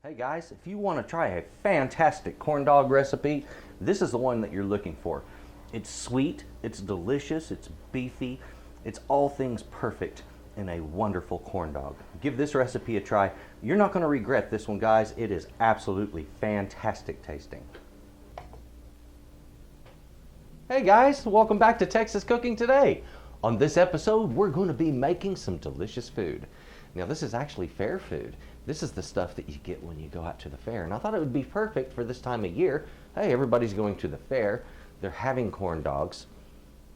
Hey guys, if you want to try a fantastic corn dog recipe, this is the one that you're looking for. It's sweet, it's delicious, it's beefy, it's all things perfect in a wonderful corn dog. Give this recipe a try. You're not going to regret this one, guys. It is absolutely fantastic tasting. Hey guys, welcome back to Texas Cooking Today. On this episode, we're going to be making some delicious food. Now, this is actually fair food. This is the stuff that you get when you go out to the fair. And I thought it would be perfect for this time of year. Hey, everybody's going to the fair. They're having corn dogs.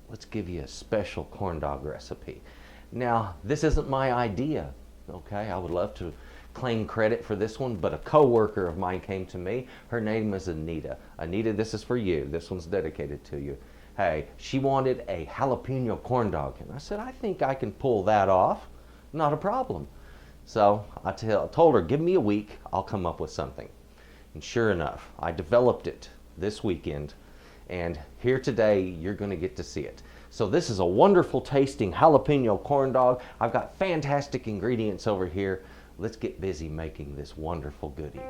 Let's give you a special corn dog recipe. Now, this isn't my idea, okay? I would love to claim credit for this one, but a coworker of mine came to me. Her name is Anita. Anita, this is for you. This one's dedicated to you. Hey, she wanted a jalapeno corn dog. And I said, I think I can pull that off. Not a problem. So I told her, give me a week, I'll come up with something. And sure enough, I developed it this weekend. And here today, you're going to get to see it. So this is a wonderful tasting jalapeno corn dog. I've got fantastic ingredients over here. Let's get busy making this wonderful goodie.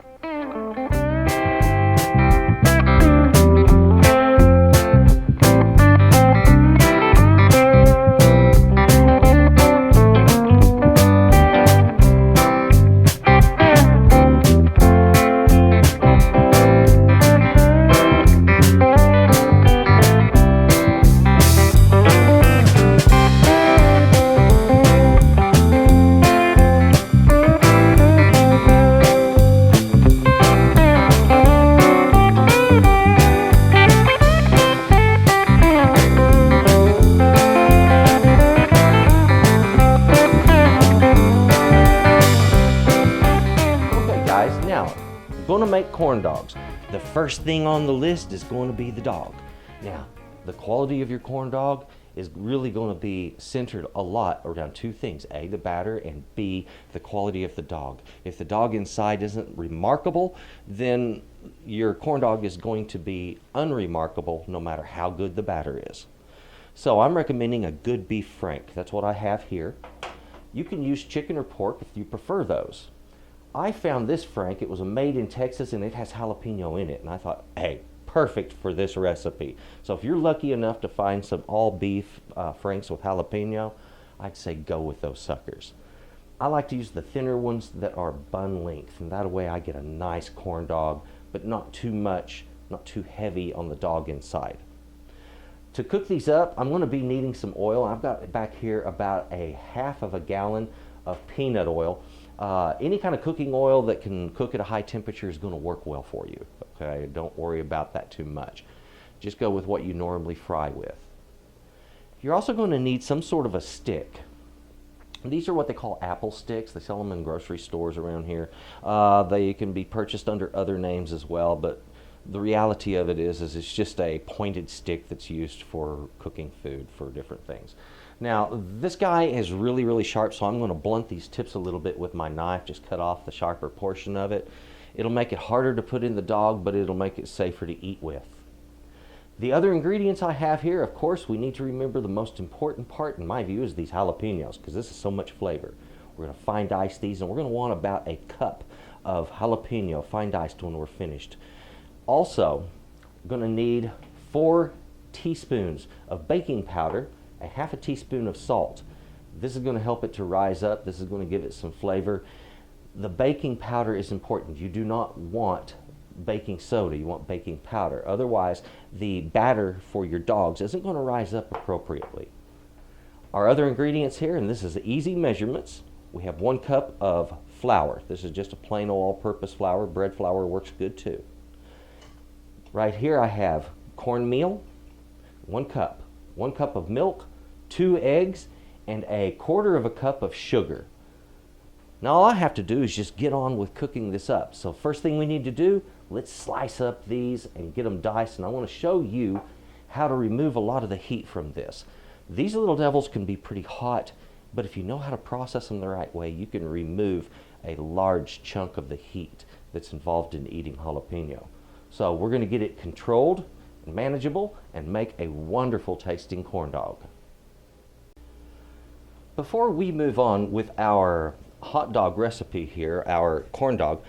Going to make corn dogs. The first thing on the list is going to be the dog. Now, the quality of your corn dog is really going to be centered a lot around two things. A, the batter, and B, the quality of the dog. If the dog inside isn't remarkable, then your corn dog is going to be unremarkable no matter how good the batter is. So I'm recommending a good beef frank. That's what I have here. You can use chicken or pork if you prefer those. I found this frank. It was made in Texas and it has jalapeno in it. And I thought, hey, perfect for this recipe. So if you're lucky enough to find some all beef franks with jalapeno, I'd say go with those suckers. I like to use the thinner ones that are bun length. And that way I get a nice corn dog, but not too much, not too heavy on the dog inside. To cook these up, I'm going to be needing some oil. I've got back here about a half of a gallon of peanut oil. Any kind of cooking oil that can cook at a high temperature is going to work well for you. Okay, don't worry about that too much. Just go with what you normally fry with. You're also going to need some sort of a stick. These are what they call apple sticks. They sell them in grocery stores around here. They can be purchased under other names as well, but the reality of it is it's just a pointed stick that's used for cooking food for different things. Now, this guy is really, really sharp, so I'm going to blunt these tips a little bit with my knife, just cut off the sharper portion of it. It'll make it harder to put in the dog, but it'll make it safer to eat with. The other ingredients I have here, of course, we need to remember the most important part, in my view, is these jalapenos, because this is so much flavor. We're going to fine dice these, and we're going to want about a cup of jalapeno fine diced when we're finished. Also, we're going to need 4 teaspoons of baking powder, a half a teaspoon of salt. This is going to help it to rise up. This is going to give it some flavor. The baking powder is important. You do not want baking soda. You want baking powder. Otherwise, the batter for your dogs isn't going to rise up appropriately. Our other ingredients here, and this is easy measurements. We have 1 cup of flour. This is just a plain all-purpose flour. Bread flour works good too. Right here I have cornmeal, 1 cup. 1 cup of milk, 2 eggs, and a 1/4 cup of sugar. Now all I have to do is just get on with cooking this up. So first thing we need to do, let's slice up these and get them diced. And I want to show you how to remove a lot of the heat from this. These little devils can be pretty hot, but if you know how to process them the right way, you can remove a large chunk of the heat that's involved in eating jalapeno. So we're going to get it controlled and manageable and make a wonderful tasting corn dog. Before we move on with our hot dog recipe here, our corn dog,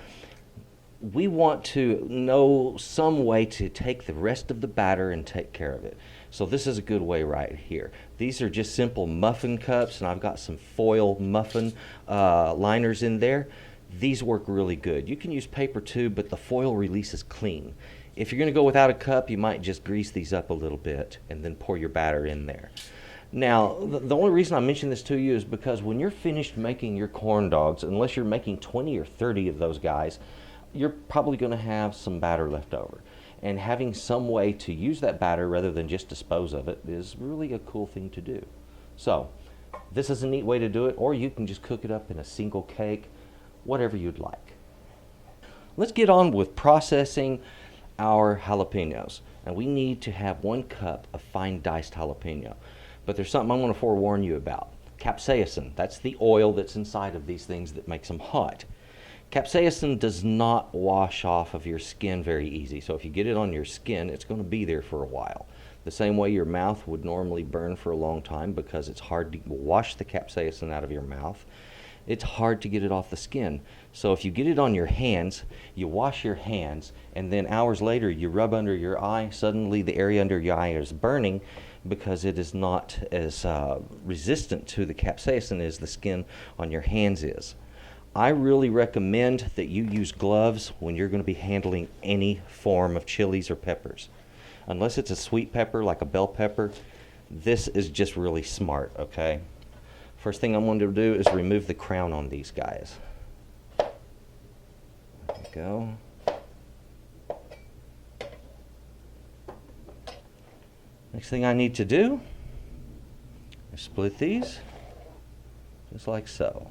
we want to know some way to take the rest of the batter and take care of it. So this is a good way right here. These are just simple muffin cups, and I've got some foil muffin liners in there. These work really good. You can use paper too, but the foil releases clean. If you're going to go without a cup, you might just grease these up a little bit and then pour your batter in there. Now, the only reason I mention this to you is because when you're finished making your corn dogs, unless you're making 20 or 30 of those guys, you're probably going to have some batter left over. And having some way to use that batter rather than just dispose of it is really a cool thing to do. So, this is a neat way to do it, or you can just cook it up in a single cake, whatever you'd like. Let's get on with processing our jalapenos. Now, we need to have 1 cup of fine diced jalapeno. But there's something I want to forewarn you about. Capsaicin, that's the oil that's inside of these things that makes them hot. Capsaicin does not wash off of your skin very easy, so if you get it on your skin, it's going to be there for a while. The same way your mouth would normally burn for a long time because it's hard to wash the capsaicin out of your mouth. It's hard to get it off the skin. So if you get it on your hands, you wash your hands, and then hours later you rub under your eye, suddenly the area under your eye is burning because it is not as resistant to the capsaicin as the skin on your hands is. I really recommend that you use gloves when you're going to be handling any form of chilies or peppers. Unless it's a sweet pepper like a bell pepper, this is just really smart, okay? First thing I'm going to do is remove the crown on these guys. There we go. Next thing I need to do is split these just like so.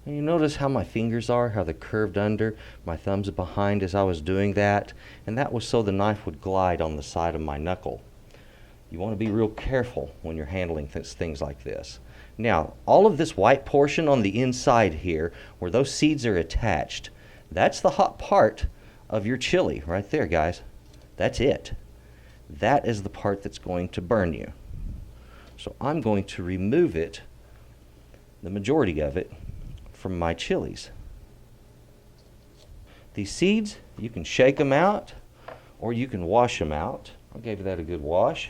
And you notice how my fingers are, how they're curved under, my thumbs are behind as I was doing that, and that was so the knife would glide on the side of my knuckle. You want to be real careful when you're handling things like this. Now, all of this white portion on the inside here, where those seeds are attached, that's the hot part of your chili right there, guys. That's it. That is the part that's going to burn you. So I'm going to remove it, the majority of it, from my chilies. These seeds, you can shake them out or you can wash them out. I gave that a good wash.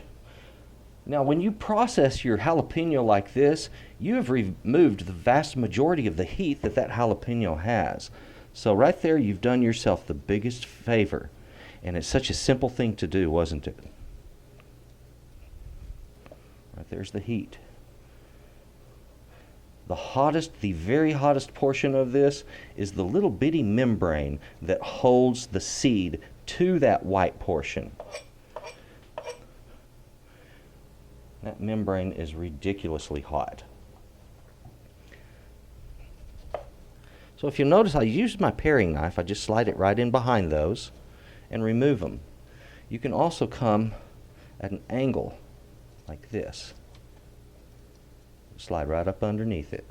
Now, when you process your jalapeno like this, you have removed the vast majority of the heat that jalapeno has. So right there, you've done yourself the biggest favor. And it's such a simple thing to do, wasn't it? Right there's the heat. The very hottest portion of this is the little bitty membrane that holds the seed to that white portion. That membrane is ridiculously hot. So if you notice, I used my paring knife. I just slide it right in behind those and remove them. You can also come at an angle like this. Slide right up underneath it.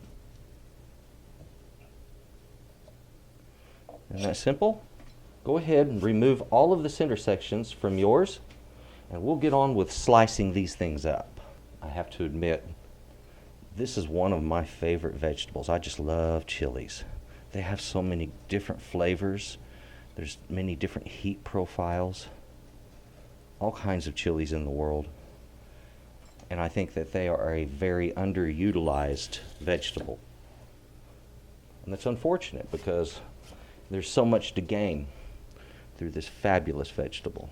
Isn't that simple? Go ahead and remove all of the center sections from yours, and we'll get on with slicing these things up. I have to admit, this is one of my favorite vegetables. I just love chilies. They have so many different flavors. There's many different heat profiles. All kinds of chilies in the world. And I think that they are a very underutilized vegetable. And that's unfortunate because there's so much to gain through this fabulous vegetable.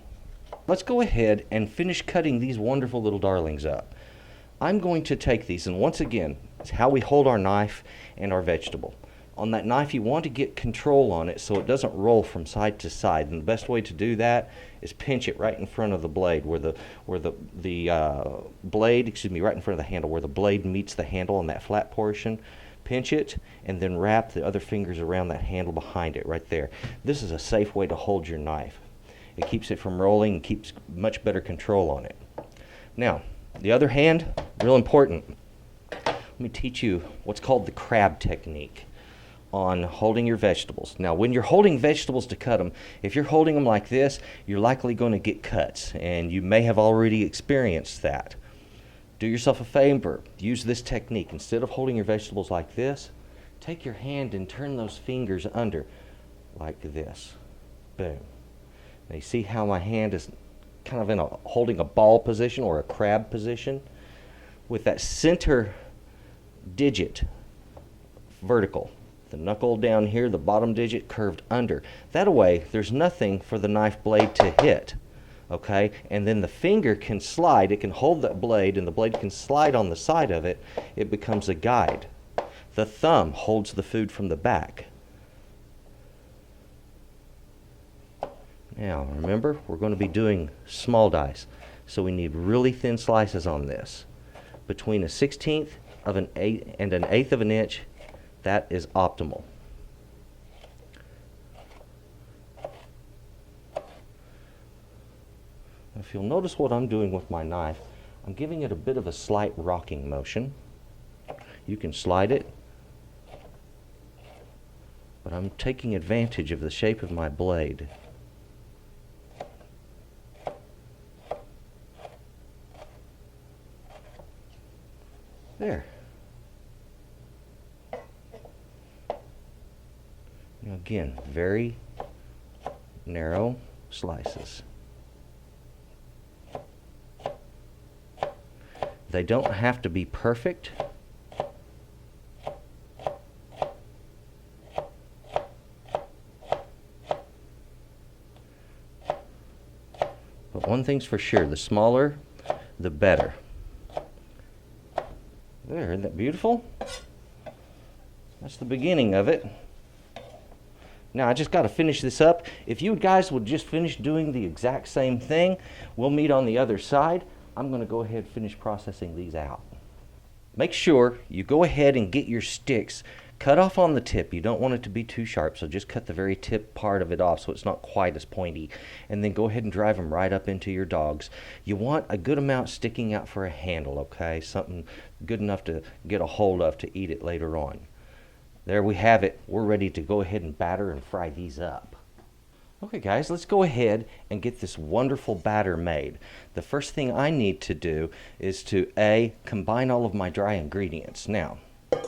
Let's go ahead and finish cutting these wonderful little darlings up. I'm going to take these, and once again, it's how we hold our knife and our vegetable. On that knife, you want to get control on it so it doesn't roll from side to side. And the best way to do that is pinch it right in front of the blade, where the blade, right in front of the handle, where the blade meets the handle on that flat portion. Pinch it, and then wrap the other fingers around that handle behind it, right there. This is a safe way to hold your knife. It keeps it from rolling and keeps much better control on it. Now, the other hand, real important. Let me teach you what's called the crab technique on holding your vegetables. Now, when you're holding vegetables to cut them, if you're holding them like this, you're likely going to get cuts, and you may have already experienced that. Do yourself a favor, use this technique. Instead of holding your vegetables like this, take your hand and turn those fingers under like this. Boom. Now you see how my hand is kind of in holding a ball position or a crab position? With that center digit vertical, the knuckle down here, the bottom digit curved under. That way, there's nothing for the knife blade to hit. Okay, and then the finger can slide, it can hold that blade, and the blade can slide on the side of it. It becomes a guide. The thumb holds the food from the back. Now, remember, we're going to be doing small dice, so we need really thin slices on this. Between a 1/16 of an eighth and an 1/8 of an inch, that is optimal. If you'll notice what I'm doing with my knife, I'm giving it a bit of a slight rocking motion. You can slide it, but I'm taking advantage of the shape of my blade. There. Now again, very narrow slices. They don't have to be perfect. But one thing's for sure, the smaller, the better. There, isn't that beautiful? That's the beginning of it. Now I just got to finish this up. If you guys would just finish doing the exact same thing, we'll meet on the other side. I'm going to go ahead and finish processing these out. Make sure you go ahead and get your sticks cut off on the tip. You don't want it to be too sharp, so just cut the very tip part of it off so it's not quite as pointy. And then go ahead and drive them right up into your dogs. You want a good amount sticking out for a handle, okay? Something good enough to get a hold of to eat it later on. There we have it. We're ready to go ahead and batter and fry these up. Okay guys, let's go ahead and get this wonderful batter made. The first thing I need to do is to combine all of my dry ingredients. Now, I'm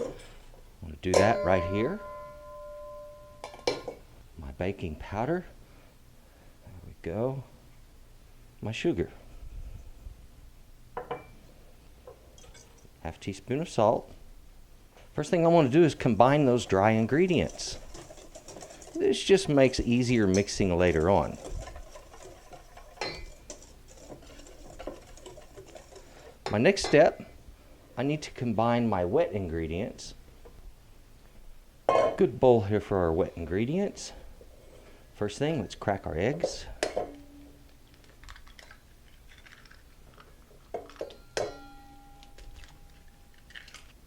going to do that right here. My baking powder. There we go. My sugar. Half teaspoon of salt. First thing I want to do is combine those dry ingredients. This just makes easier mixing later on. My next step, I need to combine my wet ingredients. Good bowl here for our wet ingredients. First thing, let's crack our eggs.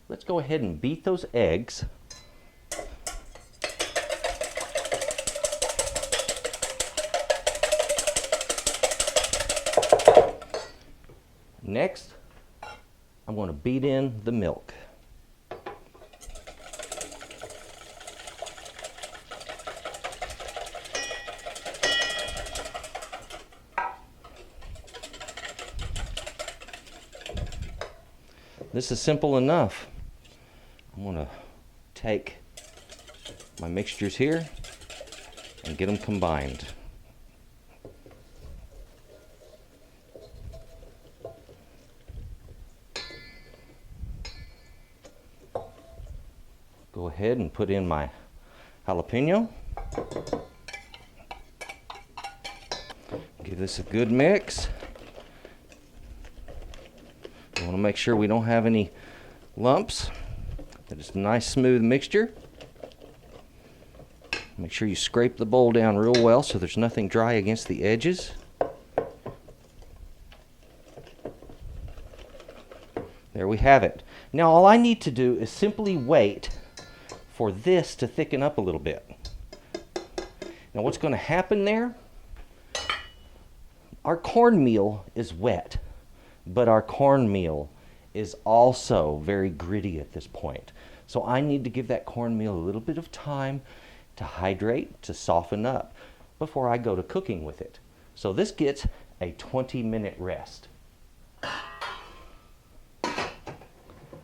Let's go ahead and beat those eggs. Next, I'm going to beat in the milk. This is simple enough. I'm going to take my mixtures here and get them combined. Go ahead and put in my jalapeno. Give this a good mix. I want to make sure we don't have any lumps. That it's a nice smooth mixture. Make sure you scrape the bowl down real well so there's nothing dry against the edges. There we have it. Now all I need to do is simply wait for this to thicken up a little bit. Now what's going to happen there? Our cornmeal is wet, but our cornmeal is also very gritty at this point. So I need to give that cornmeal a little bit of time to hydrate, to soften up before I go to cooking with it. So this gets a 20-minute rest.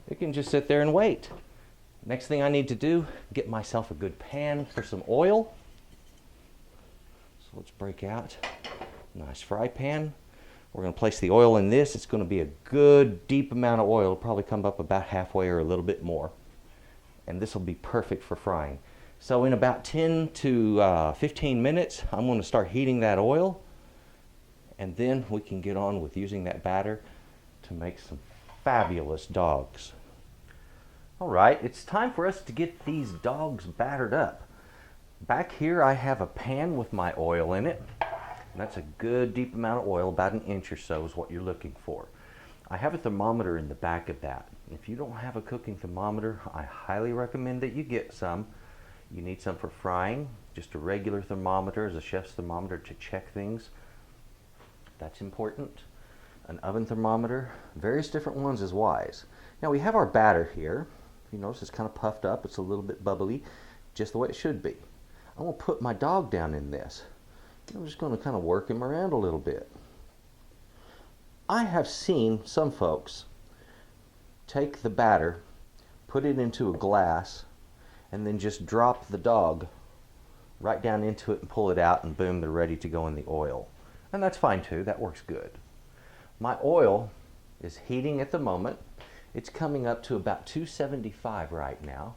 it can just sit there and wait. Next thing I need to do, get myself a good pan for some oil. So let's break out a nice fry pan. We're going to place the oil in this. It's going to be a good deep amount of oil. It'll probably come up about halfway or a little bit more. And this will be perfect for frying. So in about 10 to 15 minutes, I'm going to start heating that oil. And then we can get on with using that batter to make some fabulous dogs. All right, it's time for us to get these dogs battered up. Back here I have a pan with my oil in it. And that's a good deep amount of oil, about an inch or so is what you're looking for. I have a thermometer in the back of that. If you don't have a cooking thermometer, I highly recommend that you get some. You need some for frying. Just a regular thermometer is a chef's thermometer to check things. That's important. An oven thermometer, various different ones is wise. Now we have our batter here. You notice it's kind of puffed up, it's a little bit bubbly, just the way it should be. I'm going to put my dog down in this. I'm just going to kind of work him around a little bit. I have seen some folks take the batter, put it into a glass, and then just drop the dog right down into it and pull it out, and boom, they're ready to go in the oil. And that's fine too, that works good. My oil is heating at the moment. It's coming up to about 275 right now.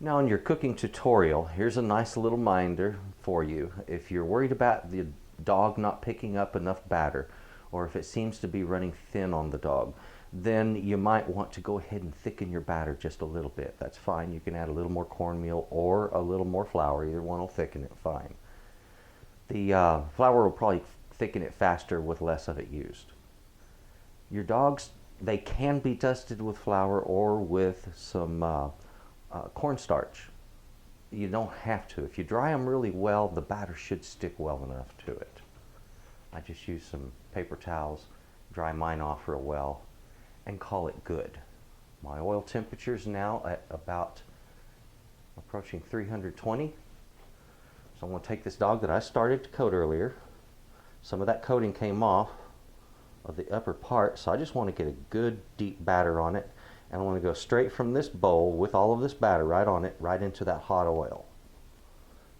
Now in your cooking tutorial, here's a nice little reminder for you. If you're worried about the dog not picking up enough batter, or if it seems to be running thin on the dog, then you might want to go ahead and thicken your batter just a little bit. That's fine. You can add a little more cornmeal or a little more flour. Either one will thicken it fine. The flour will probably thicken it faster with less of it used. Your dogs, they can be dusted with flour or with some cornstarch. You don't have to. If you dry them really well, the batter should stick well enough to it. I just use some paper towels, dry mine off real well, and call it good. My oil temperature is now at about approaching 320. So I'm going to take this dog that I started to coat earlier. Some of that coating came off of the upper part, so I just want to get a good deep batter on it, and I want to go straight from this bowl with all of this batter right on it, right into that hot oil,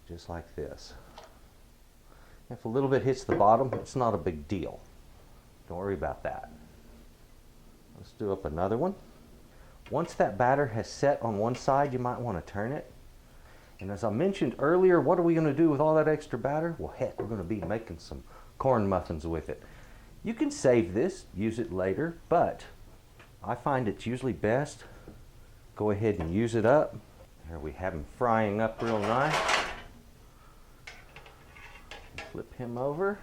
just like this. If a little bit hits the bottom, it's not a big deal. Don't worry about that. Let's do up another one. Once that batter has set on one side, you might want to turn it. And as I mentioned earlier, what are we going to do with all that extra batter? Well, heck, we're going to be making some corn muffins with it. You can save this, use it later, but I find it's usually best. Go ahead and use it up. There we have him frying up real nice. Flip him over.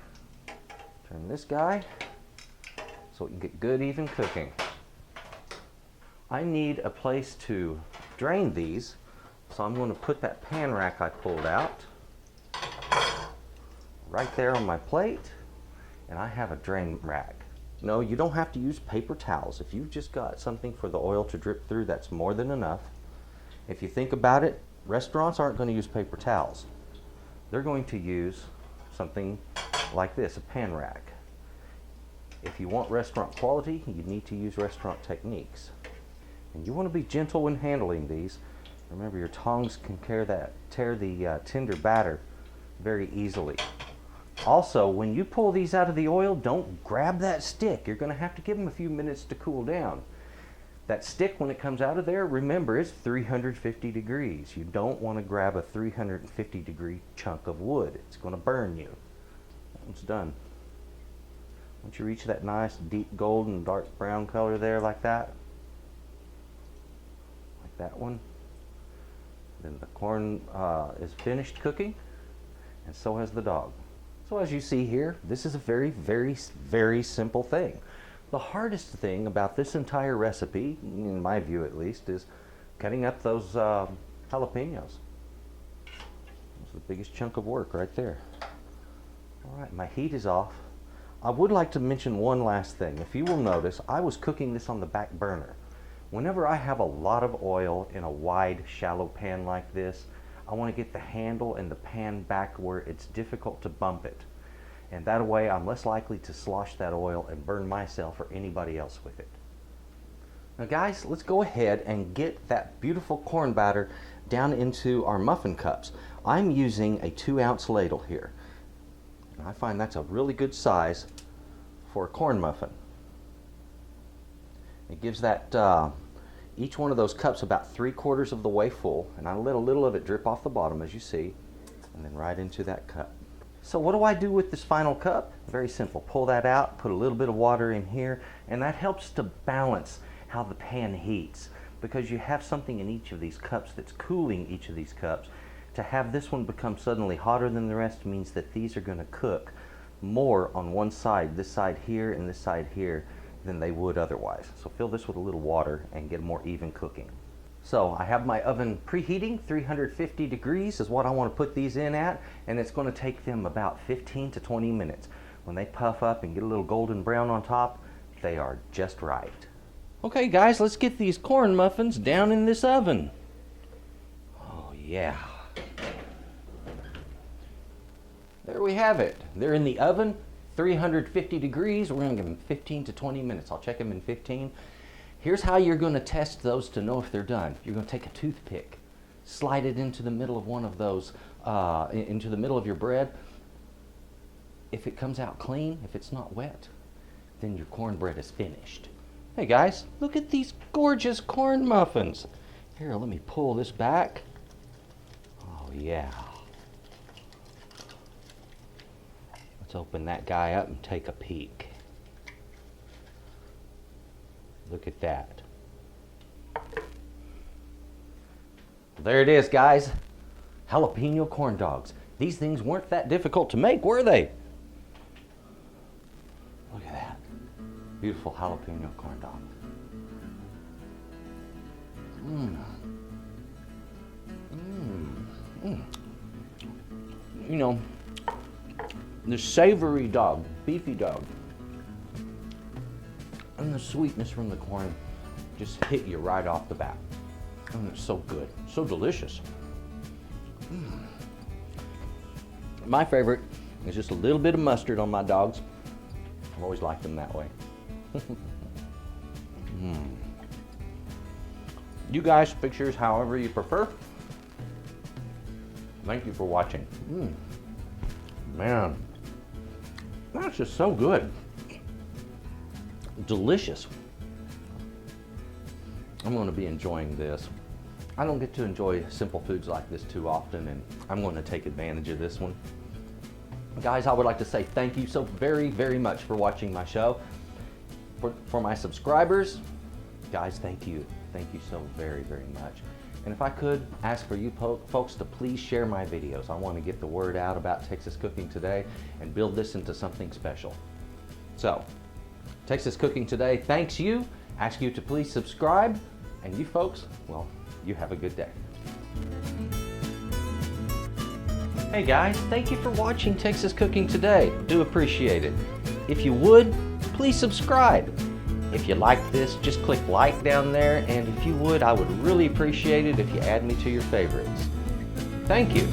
Turn this guy so we can get good even cooking. I need a place to drain these, so I'm going to put that pan rack I pulled out right there on my plate, and I have a drain rack. No, you don't have to use paper towels. If you've just got something for the oil to drip through, that's more than enough. If you think about it, restaurants aren't going to use paper towels. They're going to use something like this, a pan rack. If you want restaurant quality, you need to use restaurant techniques. And you want to be gentle when handling these. Remember, your tongs can tear the tender batter very easily. Also, when you pull these out of the oil, don't grab that stick. You're going to have to give them a few minutes to cool down. That stick, when it comes out of there, remember, it's 350 degrees. You don't want to grab a 350 degree chunk of wood. It's going to burn you. That one's done. Once you reach that nice deep golden dark brown color there like that one, then the corn is finished cooking, and so has the dog. So as you see here, this is a very, very, very simple thing. The hardest thing about this entire recipe, in my view at least, is cutting up those jalapenos. That's the biggest chunk of work right there. All right, my heat is off. I would like to mention one last thing. If you will notice, I was cooking this on the back burner. Whenever I have a lot of oil in a wide, shallow pan like this, I want to get the handle and the pan back where it's difficult to bump it. And that way I'm less likely to slosh that oil and burn myself or anybody else with it. Now guys, let's go ahead and get that beautiful corn batter down into our muffin cups. I'm using a 2-ounce ladle here. I find that's a really good size for a corn muffin. It gives that each one of those cups about 3/4 of the way full, and I let a little of it drip off the bottom as you see, and then right into that cup. So what do I do with this final cup? Very simple. Pull that out, put a little bit of water in here, and that helps to balance how the pan heats, because you have something in each of these cups that's cooling each of these cups. To have this one become suddenly hotter than the rest means that these are going to cook more on one side, this side here and this side here, than they would otherwise. So fill this with a little water and get a more even cooking. So I have my oven preheating. 350 degrees is what I want to put these in at, and it's going to take them about 15 to 20 minutes. When they puff up and get a little golden brown on top, they are just right. Okay guys, let's get these corn muffins down in this oven. Oh yeah. There we have it. They're in the oven, 350 degrees. We're going to give them 15 to 20 minutes. I'll check them in 15. Here's how you're going to test those to know if they're done. You're going to take a toothpick, slide it into the middle of one of those, into the middle of your bread. If it comes out clean, if it's not wet, then your cornbread is finished. Hey guys, look at these gorgeous corn muffins. Here, let me pull this back. Oh yeah. Let's open that guy up and take a peek. Look at that. There it is, guys. Jalapeno corn dogs. These things weren't that difficult to make, were they? Look at that. Beautiful jalapeno corn dog. You know, the savory dog, beefy dog, and the sweetness from the corn just hit you right off the bat. And it's so good, so delicious. My favorite is just a little bit of mustard on my dogs. I've always liked them that way. You guys pick yours however you prefer. Thank you for watching. Man, that's just so good. Delicious. I'm going to be enjoying this. I don't get to enjoy simple foods like this too often, and I'm going to take advantage of this one. Guys, I would like to say thank you so very, very much for watching my show. For my subscribers, guys, thank you. Thank you so very, very much. And if I could ask for you folks to please share my videos. I want to get the word out about Texas Cooking Today and build this into something special. So, Texas Cooking Today thanks you, ask you to please subscribe, and you folks, well, you have a good day. Hey guys, thank you for watching Texas Cooking Today. Do appreciate it. If you would, please subscribe. If you like this, just click like down there, and if you would, I would really appreciate it if you add me to your favorites. Thank you.